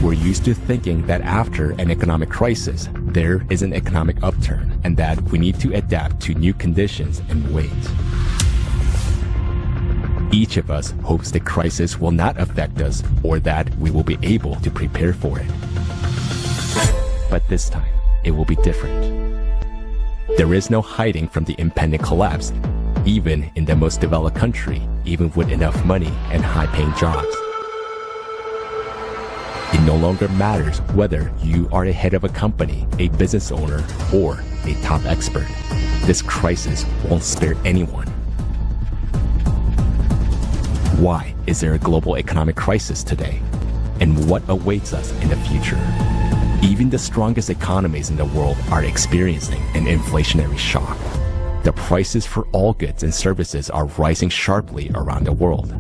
We're used to thinking that after an economic crisis, there is an economic upturn and that we need to adapt to new conditions and ways. Each of us hopes the crisis will not affect us or that we will be able to prepare for it. But this time, it will be different. There is no hiding from the impending collapse, even in the most developed country, even with enough money and high-paying jobs. It no longer matters whether you are a head of a company, a business owner, or a top expert. This crisis won't spare anyone. Why is there a global economic crisis today? And what awaits us in the future? Even the strongest economies in the world are experiencing an inflationary shock. The prices for all goods and services are rising sharply around the world.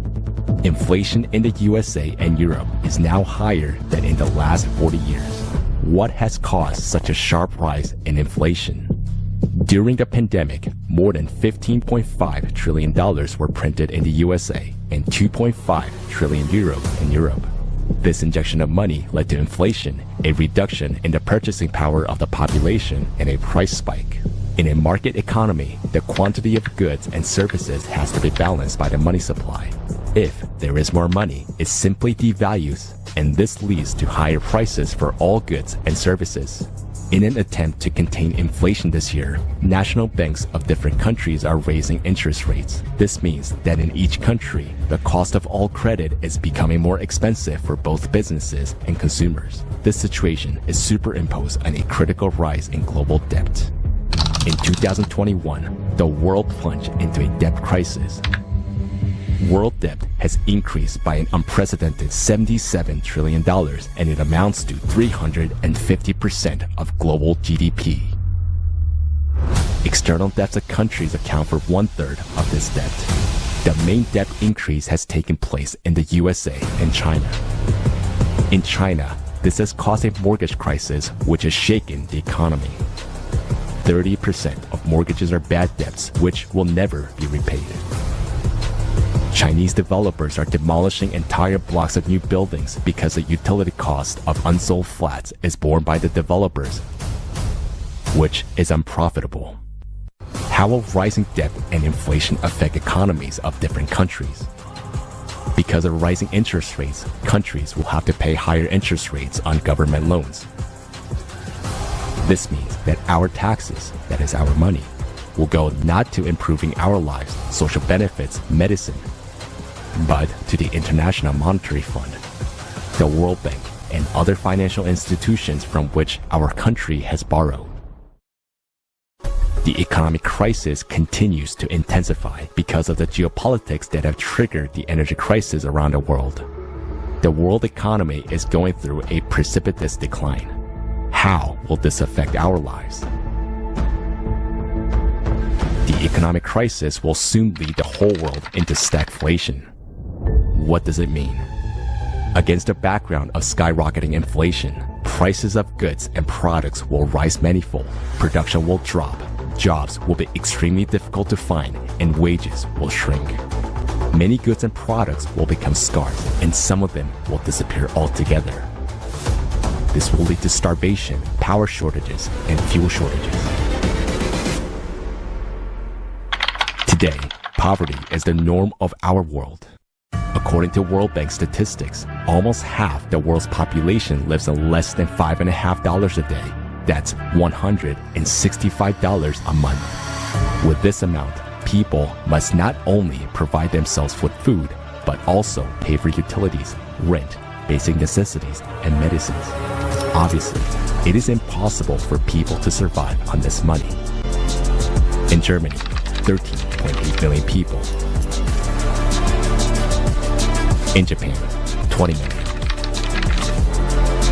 Inflation in the USA and Europe is now higher than in the last 40 years. What has caused such a sharp rise in inflation? During the pandemic, more than $15.5 trillion were printed in the USA and 2.5 trillion euros in Europe. This injection of money led to inflation, a reduction in the purchasing power of the population, and a price spike. In a market economy, the quantity of goods and services has to be balanced by the money supply. If there is more money, it simply devalues, and this leads to higher prices for all goods and services. In an attempt to contain inflation this year, national banks of different countries are raising interest rates. This means that in each country, the cost of all credit is becoming more expensive for both businesses and consumers. This situation is superimposed on a critical rise in global debt. In 2021, the world plunged into a debt crisis. World debt has increased by an unprecedented $77 trillion, and it amounts to 350% of global GDP. External debts of countries account for 1/3 of this debt. The main debt increase has taken place in the USA and China. In China, this has caused a mortgage crisis which has shaken the economy. 30% of mortgages are bad debts which will never be repaid. Chinese developers are demolishing entire blocks of new buildings because the utility cost of unsold flats is borne by the developers, which is unprofitable. How will rising debt and inflation affect economies of different countries? Because of rising interest rates, countries will have to pay higher interest rates on government loans. This means that our taxes, that is our money, will go not to improving our lives, social benefits, medicine, but to the International Monetary Fund, the World Bank, and other financial institutions from which our country has borrowed. The economic crisis continues to intensify because of the geopolitics that have triggered the energy crisis around the world. The world economy is going through a precipitous decline. How will this affect our lives? The economic crisis will soon lead the whole world into stagflation. What does it mean? Against the background of skyrocketing inflation, prices of goods and products will rise manifold, production will drop, jobs will be extremely difficult to find, and wages will shrink. Many goods and products will become scarce, and some of them will disappear altogether. This will lead to starvation, power shortages, and fuel shortages. Today, poverty is the norm of our world. According to World Bank statistics, almost half the world's population lives on less than $5.50 a day. That's $165 a month. With this amount, people must not only provide themselves with food, but also pay for utilities, rent, basic necessities, and medicines. Obviously, it is impossible for people to survive on this money. In Germany, 13.8 million people. In Japan, 20 million.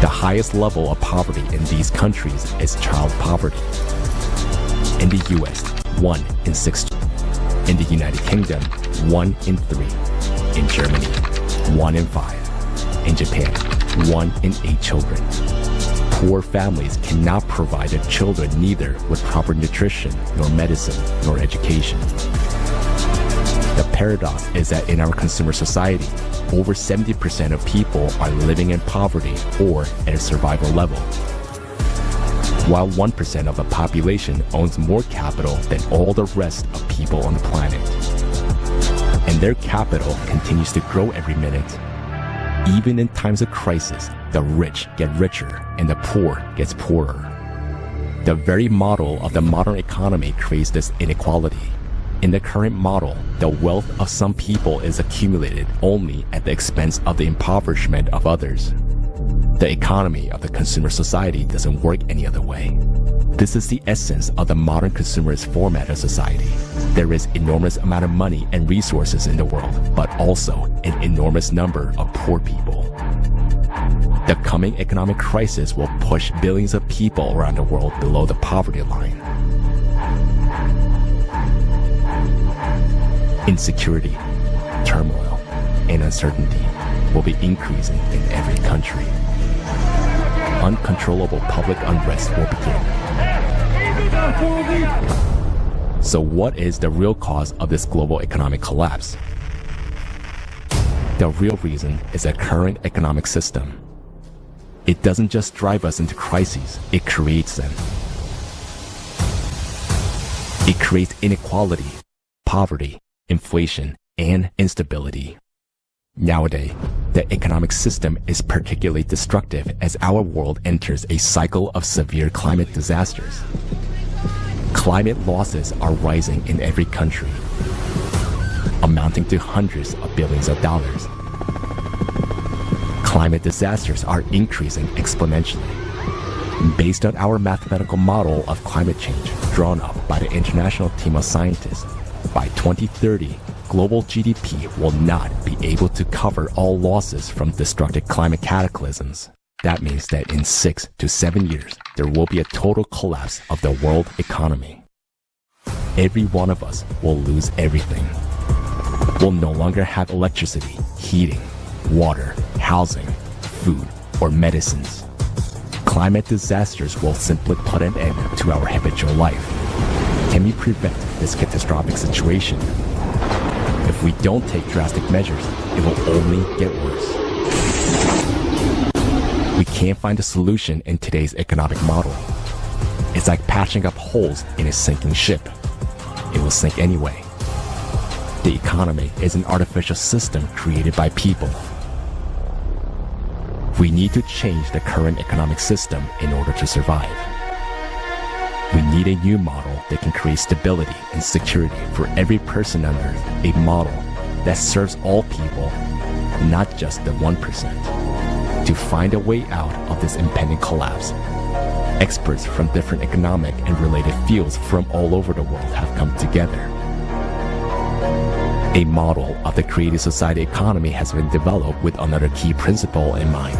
The highest level of poverty in these countries is child poverty. In the US, 1 in 6. In the United Kingdom, 1 in 3. In Germany, 1 in 5. In Japan, 1 in 8 children. Poor families cannot provide their children neither with proper nutrition, nor medicine, nor education. The paradox is that in our consumer society, over 70% of people are living in poverty or at a survival level, while 1% of the population owns more capital than all the rest of people on the planet. And their capital continues to grow every minute. Even in times of crisis, the rich get richer and the poor gets poorer. The very model of the modern economy creates this inequality. In the current model, the wealth of some people is accumulated only at the expense of the impoverishment of others. The economy of the consumer society doesn't work any other way. This is the essence of the modern consumerist format of society. There is enormous amount of money and resources in the world, but also an enormous number of poor people. The coming economic crisis will push billions of people around the world below the poverty line. Insecurity, turmoil, and uncertainty will be increasing in every country. Uncontrollable public unrest will begin. So what is the real cause of this global economic collapse? The real reason is the current economic system. It doesn't just drive us into crises, it creates them. It creates inequality, poverty, inflation, and instability. Nowadays, the economic system is particularly destructive as our world enters a cycle of severe climate disasters. Climate losses are rising in every country, amounting to hundreds of billions of dollars. Climate disasters are increasing exponentially. Based on our mathematical model of climate change drawn up by the international team of scientists, by 2030, global GDP will not be able to cover all losses from destructive climate cataclysms. That means that in 6 to 7 years, there will be a total collapse of the world economy. Every one of us will lose everything. We'll no longer have electricity, heating, water, housing, food, or medicines. Climate disasters will simply put an end to our habitual life. Can we prevent this catastrophic situation? If we don't take drastic measures, it will only get worse. We can't find a solution in today's economic model. It's like patching up holes in a sinking ship. It will sink anyway. The economy is an artificial system created by people. We need to change the current economic system in order to survive. We need a new model that can create stability and security for every person on Earth, a model that serves all people, not just the 1%. To find a way out of this impending collapse, experts from different economic and related fields from all over the world have come together. A model of the creative society economy has been developed with another key principle in mind: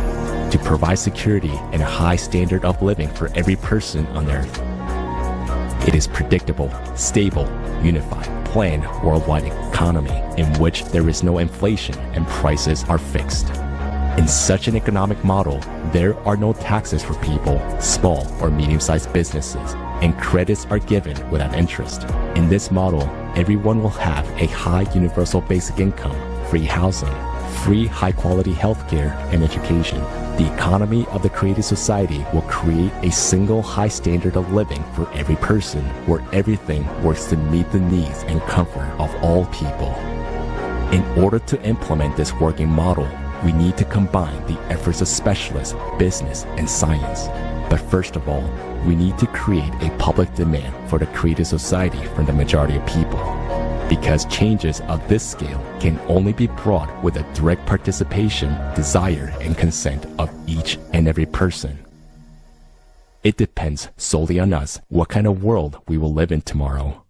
to provide security and a high standard of living for every person on Earth. It is predictable, stable, unified, planned worldwide economy in which there is no inflation and prices are fixed. In such an economic model, there are no taxes for people, small or medium-sized businesses, and credits are given without interest. In this model, everyone will have a high universal basic income, free housing, free high-quality healthcare and education. The economy of the creative society will create a single high standard of living for every person, where everything works to meet the needs and comfort of all people. In order to implement this working model, we need to combine the efforts of specialists, business, and science. But first of all, we need to create a public demand for the creative society from the majority of people. Because changes of this scale can only be brought with a direct participation, desire, and consent of each and every person. It depends solely on us what kind of world we will live in tomorrow.